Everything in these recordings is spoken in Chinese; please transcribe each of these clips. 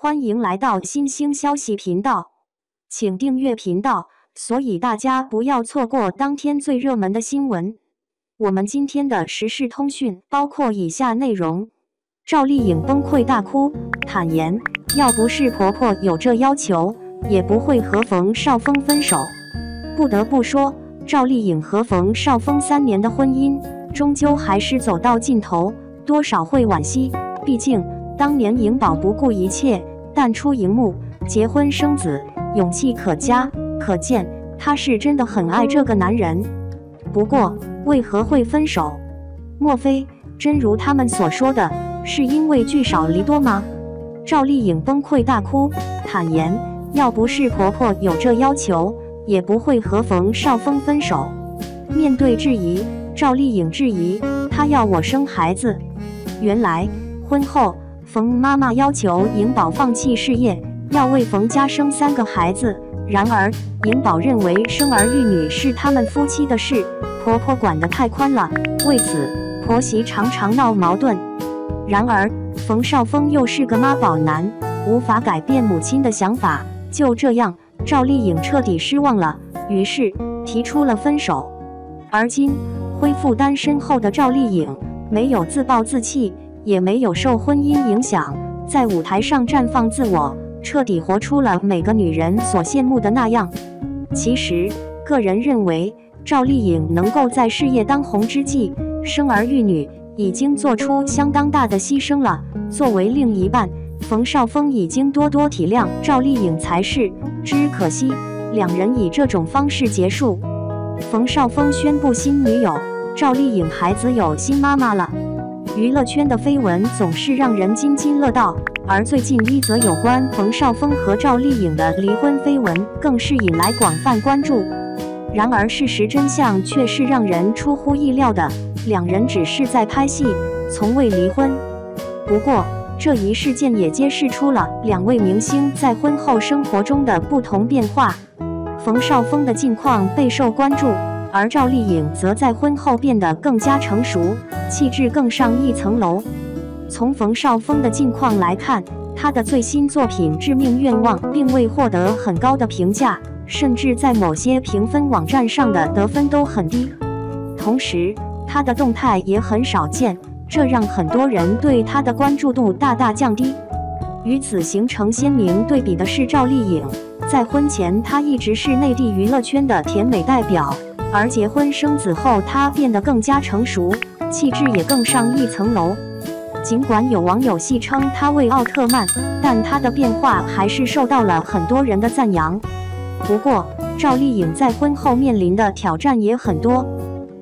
欢迎来到新兴消息频道，请订阅频道，所以大家不要错过当天最热门的新闻。我们今天的时事通讯包括以下内容：赵丽颖崩溃大哭，坦言要不是婆婆有这要求，也不会和冯绍峰分手。不得不说，赵丽颖和冯绍峰3年的婚姻，终究还是走到尽头，多少会惋惜。毕竟当年颖宝不顾一切淡出荧幕，结婚生子，勇气可嘉，可见她是真的很爱这个男人。不过，为何会分手？莫非真如他们所说的，是因为聚少离多吗？赵丽颖崩溃大哭，坦言要不是婆婆有这要求，也不会和冯绍峰分手。面对质疑，赵丽颖质疑她要我生孩子。原来婚后，冯妈妈要求颖宝放弃事业，要为冯家生3个孩子。然而，颖宝认为生儿育女是他们夫妻的事，婆婆管得太宽了，为此婆媳常常闹矛盾。然而，冯绍峰又是个妈宝男，无法改变母亲的想法。就这样，赵丽颖彻底失望了，于是提出了分手。而今，恢复单身后的赵丽颖，没有自暴自弃，也没有受婚姻影响，在舞台上绽放自我，彻底活出了每个女人所羡慕的那样。其实，个人认为，赵丽颖能够在事业当红之际生儿育女，已经做出相当大的牺牲了。作为另一半，冯绍峰已经多多体谅赵丽颖才是，只可惜两人以这种方式结束。冯绍峰宣布新女友，赵丽颖孩子有新妈妈了。娱乐圈的绯闻总是让人津津乐道，而最近一则有关冯绍峰和赵丽颖的离婚绯闻更是引来广泛关注。然而事实真相却是让人出乎意料的，两人只是在拍戏，从未离婚。不过，这一事件也揭示出了2位明星在婚后生活中的不同变化。冯绍峰的近况备受关注，而赵丽颖则在婚后变得更加成熟，气质更上一层楼。从冯绍峰的近况来看，他的最新作品《致命愿望》并未获得很高的评价，甚至在某些评分网站上的得分都很低。同时，他的动态也很少见，这让很多人对他的关注度大大降低。与此形成鲜明对比的是赵丽颖，在婚前她一直是内地娱乐圈的甜美代表，而结婚生子后她变得更加成熟，气质也更上一层楼。尽管有网友戏称她为奥特曼，但她的变化还是受到了很多人的赞扬。不过，赵丽颖在婚后面临的挑战也很多，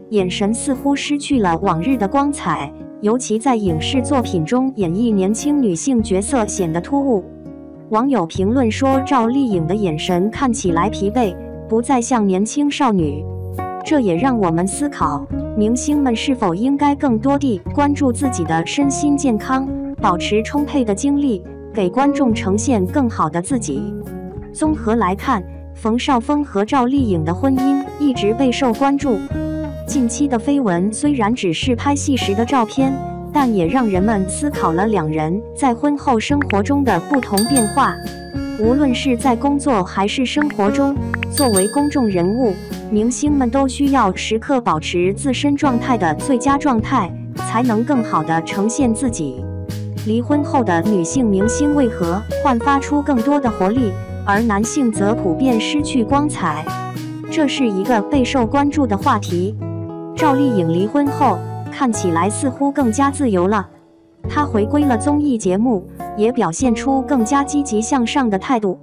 眼神似乎失去了往日的光彩，尤其在影视作品中演绎年轻女性角色显得突兀。网友评论说，赵丽颖的眼神看起来疲惫，不再像年轻少女。这也让我们思考，明星们是否应该更多地关注自己的身心健康，保持充沛的精力，给观众呈现更好的自己。综合来看，冯绍峰和赵丽颖的婚姻一直备受关注。近期的绯闻虽然只是拍戏时的照片，但也让人们思考了两人在婚后生活中的不同变化。无论是在工作还是生活中，作为公众人物，明星们都需要时刻保持自身状态的最佳状态，才能更好地呈现自己。离婚后的女性明星为何焕发出更多的活力，而男性则普遍失去光彩？这是一个备受关注的话题。赵丽颖离婚后，看起来似乎更加自由了。她回归了综艺节目，也表现出更加积极向上的态度。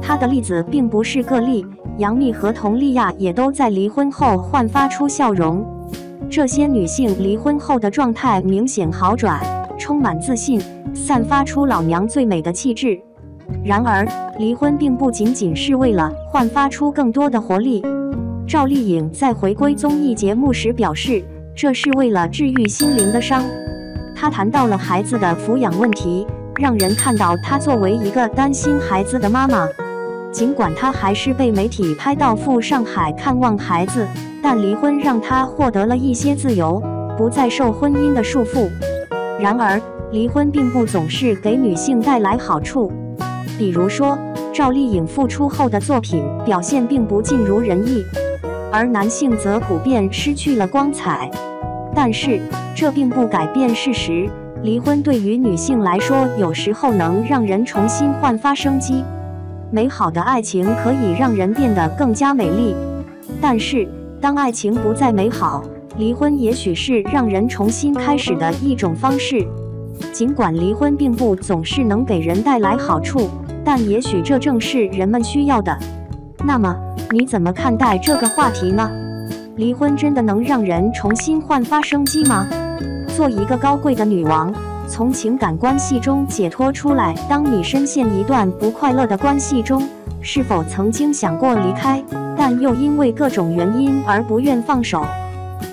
她的例子并不是个例，杨幂和佟丽娅也都在离婚后焕发出笑容。这些女性离婚后的状态明显好转，充满自信，散发出老娘最美的气质。然而，离婚并不仅仅是为了焕发出更多的活力。赵丽颖在回归综艺节目时表示，这是为了治愈心灵的伤。她谈到了孩子的抚养问题，让人看到她作为一个担心孩子的妈妈。尽管她还是被媒体拍到赴上海看望孩子，但离婚让她获得了一些自由，不再受婚姻的束缚。然而，离婚并不总是给女性带来好处。比如说，赵丽颖复出后的作品表现并不尽如人意，而男性则普遍失去了光彩。但是，这并不改变事实，离婚对于女性来说，有时候能让人重新焕发生机。美好的爱情可以让人变得更加美丽，但是当爱情不再美好，离婚也许是让人重新开始的一种方式。尽管离婚并不总是能给人带来好处，但也许这正是人们需要的。那么，你怎么看待这个话题呢？离婚真的能让人重新焕发生机吗？做一个高贵的女王，从情感关系中解脱出来。当你深陷一段不快乐的关系中，是否曾经想过离开，但又因为各种原因而不愿放手？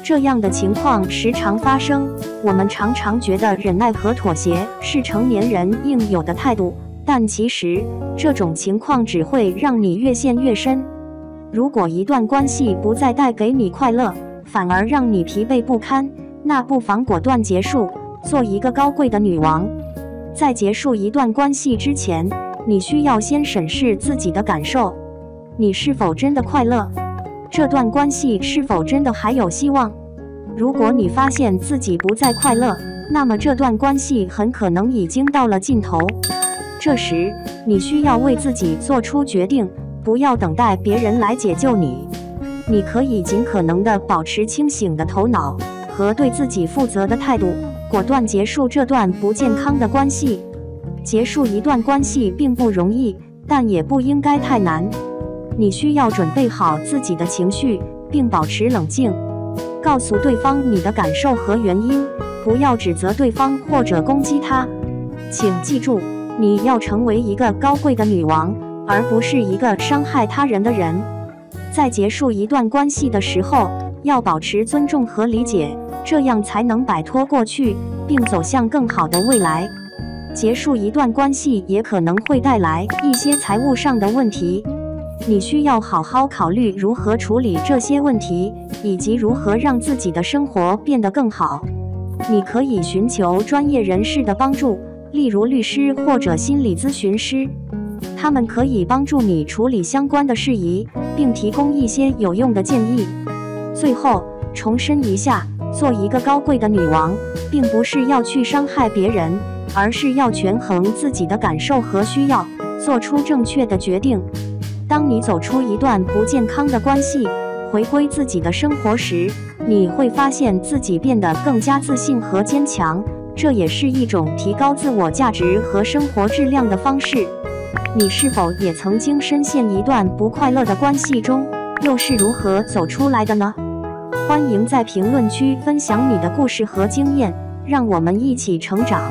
这样的情况时常发生。我们常常觉得忍耐和妥协是成年人应有的态度，但其实这种情况只会让你越陷越深。如果一段关系不再带给你快乐，反而让你疲惫不堪，那不妨果断结束，做一个高贵的女王。在结束一段关系之前，你需要先审视自己的感受，你是否真的快乐？这段关系是否真的还有希望？如果你发现自己不再快乐，那么这段关系很可能已经到了尽头。这时，你需要为自己做出决定，不要等待别人来解救你。你可以尽可能地保持清醒的头脑和对自己负责的态度，果断结束这段不健康的关系。结束一段关系并不容易，但也不应该太难。你需要准备好自己的情绪，并保持冷静，告诉对方你的感受和原因，不要指责对方或者攻击他。请记住，你要成为一个高贵的女王，而不是一个伤害他人的人。在结束一段关系的时候，要保持尊重和理解，这样才能摆脱过去，并走向更好的未来。结束一段关系也可能会带来一些财务上的问题，你需要好好考虑如何处理这些问题，以及如何让自己的生活变得更好。你可以寻求专业人士的帮助，例如律师或者心理咨询师，他们可以帮助你处理相关的事宜，并提供一些有用的建议。最后，重申一下，做一个高贵的女王，并不是要去伤害别人，而是要权衡自己的感受和需要，做出正确的决定。当你走出一段不健康的关系，回归自己的生活时，你会发现自己变得更加自信和坚强，这也是一种提高自我价值和生活质量的方式。你是否也曾经深陷一段不快乐的关系中，又是如何走出来的呢？欢迎在评论区分享你的故事和经验，让我们一起成长。